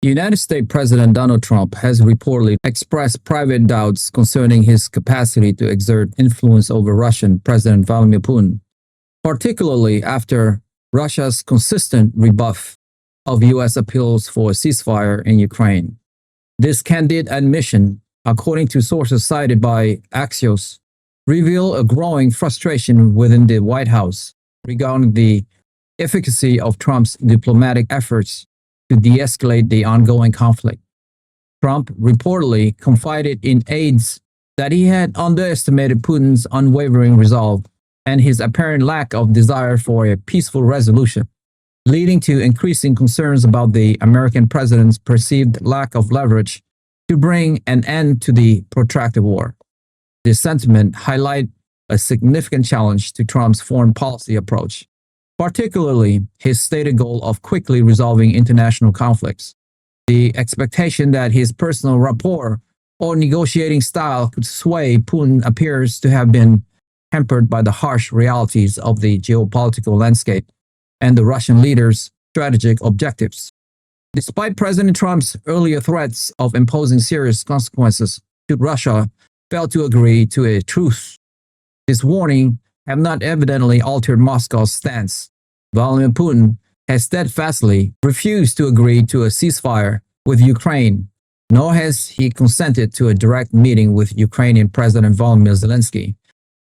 United States President Donald Trump has reportedly expressed private doubts concerning his capacity to exert influence over Russian President Vladimir Putin, particularly after Russia's consistent rebuff of U.S. appeals for a ceasefire in Ukraine. This candid admission, according to sources cited by Axios, reveal a growing frustration within the White House regarding the efficacy of Trump's diplomatic efforts to de-escalate the ongoing conflict. Trump reportedly confided in aides that he had underestimated Putin's unwavering resolve and his apparent lack of desire for a peaceful resolution, leading to increasing concerns about the American president's perceived lack of leverage to bring an end to the protracted war. This sentiment highlights a significant challenge to Trump's foreign policy approach, particularly his stated goal of quickly resolving international conflicts. The expectation that his personal rapport or negotiating style could sway Putin appears to have been hampered by the harsh realities of the geopolitical landscape and the Russian leader's strategic objectives. Despite President Trump's earlier threats of imposing serious consequences should Russia fail to agree to a truce, his warning have not evidently altered Moscow's stance. Vladimir Putin has steadfastly refused to agree to a ceasefire with Ukraine, nor has he consented to a direct meeting with Ukrainian President Volodymyr Zelensky,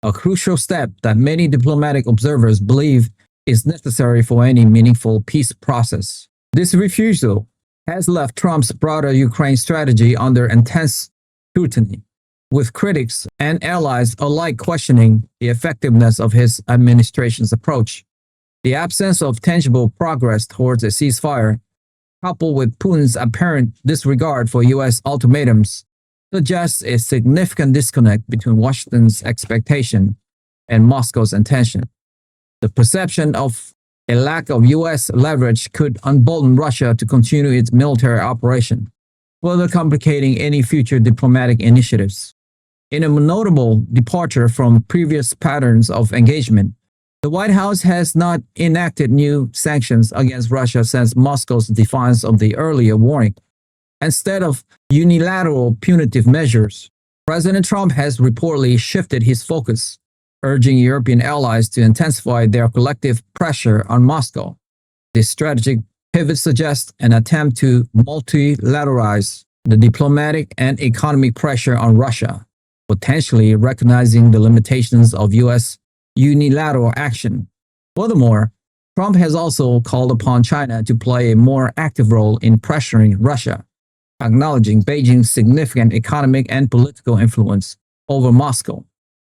a crucial step that many diplomatic observers believe is necessary for any meaningful peace process. This refusal has left Trump's broader Ukraine strategy under intense scrutiny, with critics and allies alike questioning the effectiveness of his administration's approach. The absence of tangible progress towards a ceasefire, coupled with Putin's apparent disregard for U.S. ultimatums, suggests a significant disconnect between Washington's expectation and Moscow's intention. The perception of a lack of U.S. leverage could embolden Russia to continue its military operation, further complicating any future diplomatic initiatives. In a notable departure from previous patterns of engagement, the White House has not enacted new sanctions against Russia since Moscow's defiance of the earlier warning. Instead of unilateral punitive measures, President Trump has reportedly shifted his focus, urging European allies to intensify their collective pressure on Moscow. This strategic pivot suggests an attempt to multilateralize the diplomatic and economic pressure on Russia, potentially recognizing the limitations of U.S. unilateral action. Furthermore, Trump has also called upon China to play a more active role in pressuring Russia, acknowledging Beijing's significant economic and political influence over Moscow.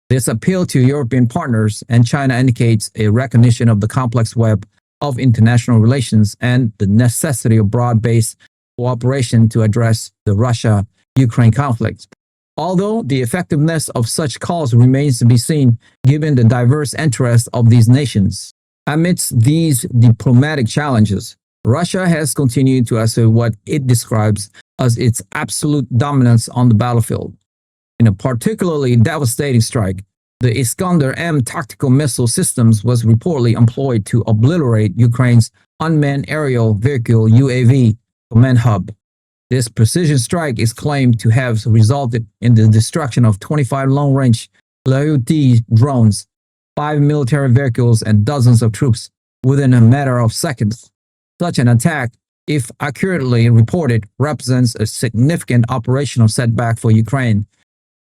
This appeal to European partners and China indicates a recognition of the complex web of international relations and the necessity of broad-based cooperation to address the Russia-Ukraine conflict. Although the effectiveness of such calls remains to be seen given the diverse interests of these nations. Amidst these diplomatic challenges, Russia has continued to assert what it describes as its absolute dominance on the battlefield. In a particularly devastating strike, the Iskander-M tactical missile systems was reportedly employed to obliterate Ukraine's unmanned aerial vehicle UAV command hub. This precision strike is claimed to have resulted in the destruction of 25 long-range Lyutyi drones, 5 military vehicles, and dozens of troops within a matter of seconds. Such an attack, if accurately reported, represents a significant operational setback for Ukraine,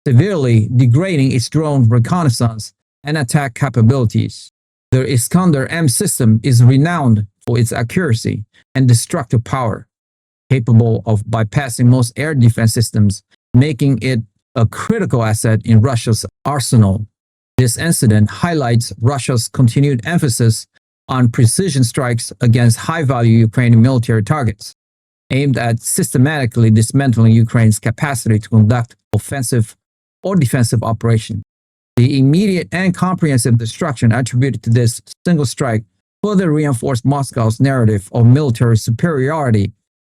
severely degrading its drone reconnaissance and attack capabilities. The Iskander-M system is renowned for its accuracy and destructive power, capable of bypassing most air defense systems, making it a critical asset in Russia's arsenal. This incident highlights Russia's continued emphasis on precision strikes against high-value Ukrainian military targets, aimed at systematically dismantling Ukraine's capacity to conduct offensive or defensive operations. The immediate and comprehensive destruction attributed to this single strike further reinforced Moscow's narrative of military superiority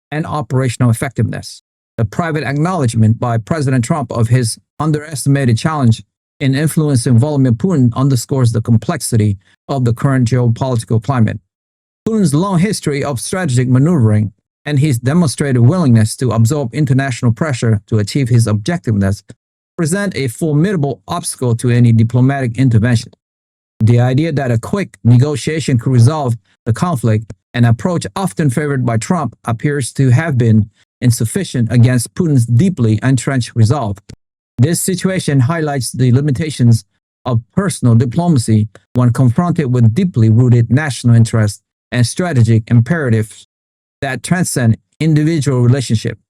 and operational effectiveness. The private acknowledgement by President Trump of his underestimated challenge in influencing Vladimir Putin underscores the complexity of the current geopolitical climate. Putin's long history of strategic maneuvering and his demonstrated willingness to absorb international pressure to achieve his objectives present a formidable obstacle to any diplomatic intervention. The idea that a quick negotiation could resolve the conflict, an approach often favored by Trump, appears to have been insufficient against Putin's deeply entrenched resolve. This situation highlights the limitations of personal diplomacy when confronted with deeply rooted national interests and strategic imperatives that transcend individual relationships.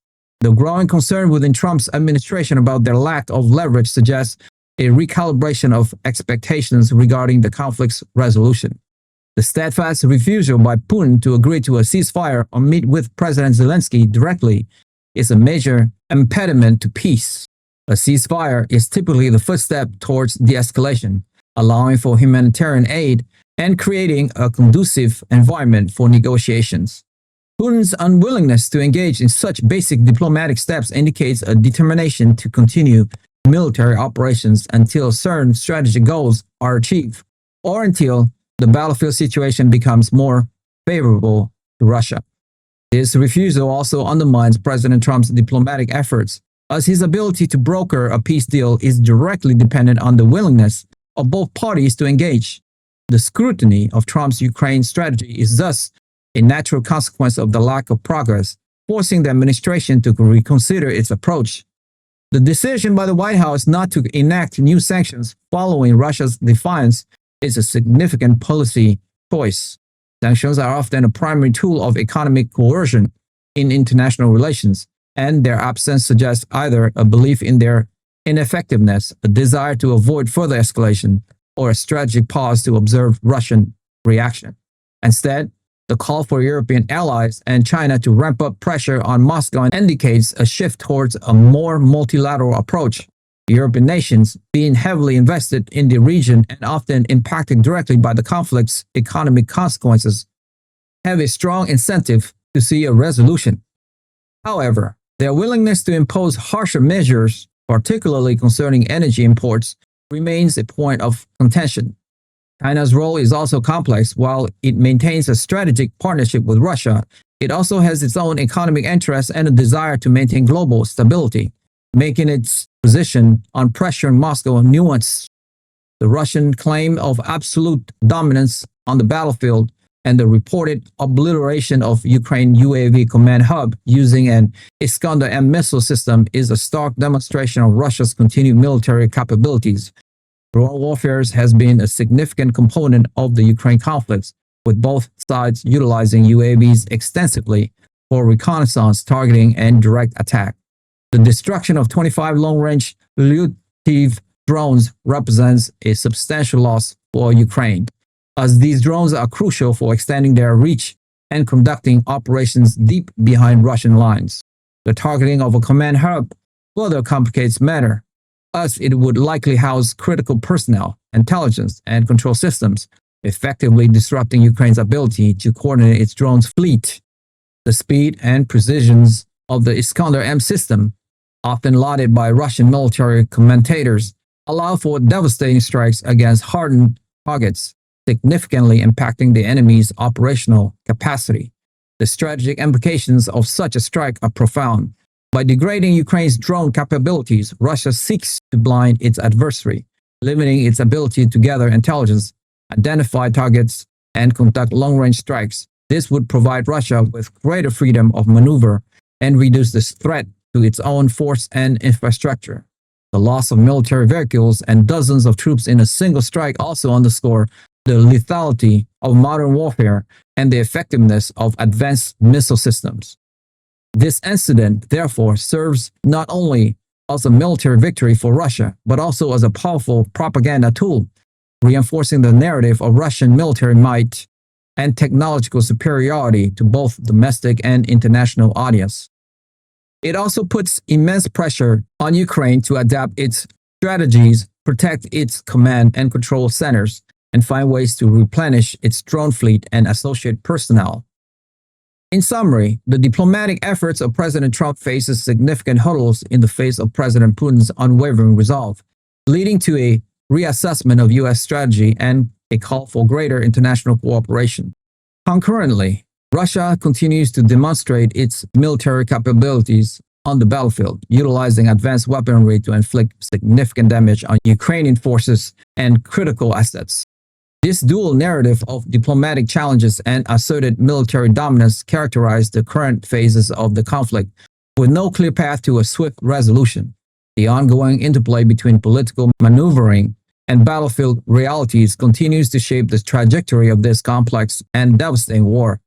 The growing concern within Trump's administration about their lack of leverage suggests a recalibration of expectations regarding the conflict's resolution. The steadfast refusal by Putin to agree to a ceasefire or meet with President Zelensky directly is a major impediment to peace. A ceasefire is typically the first step towards de-escalation, allowing for humanitarian aid and creating a conducive environment for negotiations. Putin's unwillingness to engage in such basic diplomatic steps indicates a determination to continue military operations until certain strategic goals are achieved, or until the battlefield situation becomes more favorable to Russia. This refusal also undermines President Trump's diplomatic efforts, as his ability to broker a peace deal is directly dependent on the willingness of both parties to engage. The scrutiny of Trump's Ukraine strategy is thus a natural consequence of the lack of progress, forcing the administration to reconsider its approach. The decision by the White House not to enact new sanctions following Russia's defiance is a significant policy choice. Sanctions are often a primary tool of economic coercion in international relations, and their absence suggests either a belief in their ineffectiveness, a desire to avoid further escalation, or a strategic pause to observe Russian reaction. Instead, the call for European allies and China to ramp up pressure on Moscow indicates a shift towards a more multilateral approach. European nations, being heavily invested in the region and often impacted directly by the conflict's economic consequences, have a strong incentive to see a resolution. However, their willingness to impose harsher measures, particularly concerning energy imports, remains a point of contention. China's role is also complex. While it maintains a strategic partnership with Russia, it also has its own economic interests and a desire to maintain global stability, making its position on pressuring Moscow nuanced. The Russian claim of absolute dominance on the battlefield and the reported obliteration of Ukraine UAV command hub using an Iskander-M missile system is a stark demonstration of Russia's continued military capabilities. Drone warfare has been a significant component of the Ukraine conflicts, with both sides utilizing UAVs extensively for reconnaissance, targeting, and direct attack. The destruction of 25 long-range Lyutyi drones represents a substantial loss for Ukraine, as these drones are crucial for extending their reach and conducting operations deep behind Russian lines. The targeting of a command hub further complicates matters, as it would likely house critical personnel, intelligence, and control systems, effectively disrupting Ukraine's ability to coordinate its drones fleet. The speed and precision of the Iskander-M system, often lauded by Russian military commentators, allow for devastating strikes against hardened targets, significantly impacting the enemy's operational capacity. The strategic implications of such a strike are profound. By degrading Ukraine's drone capabilities, Russia seeks to blind its adversary, limiting its ability to gather intelligence, identify targets, and conduct long-range strikes. This would provide Russia with greater freedom of maneuver and reduce the threat to its own force and infrastructure. The loss of military vehicles and dozens of troops in a single strike also underscore the lethality of modern warfare and the effectiveness of advanced missile systems. This incident, therefore, serves not only as a military victory for Russia, but also as a powerful propaganda tool, reinforcing the narrative of Russian military might and technological superiority to both domestic and international audience. It also puts immense pressure on Ukraine to adapt its strategies, protect its command and control centers, and find ways to replenish its drone fleet and associated personnel. In summary, the diplomatic efforts of President Trump faces significant hurdles in the face of President Putin's unwavering resolve, leading to a reassessment of U.S. strategy and a call for greater international cooperation. Concurrently, Russia continues to demonstrate its military capabilities on the battlefield, utilizing advanced weaponry to inflict significant damage on Ukrainian forces and critical assets. This dual narrative of diplomatic challenges and asserted military dominance characterize the current phases of the conflict, with no clear path to a swift resolution. The ongoing interplay between political maneuvering and battlefield realities continues to shape the trajectory of this complex and devastating war,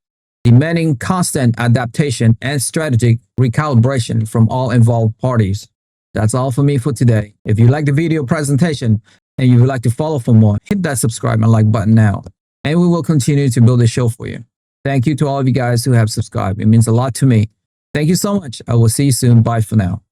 demanding constant adaptation and strategic recalibration from all involved parties. That's all for me for today. If you like the video presentation and you would like to follow for more, hit that subscribe and like button now, and we will continue to build a show for you. Thank you to all of you guys who have subscribed. It means a lot to me. Thank you so much. I will see you soon. Bye for now.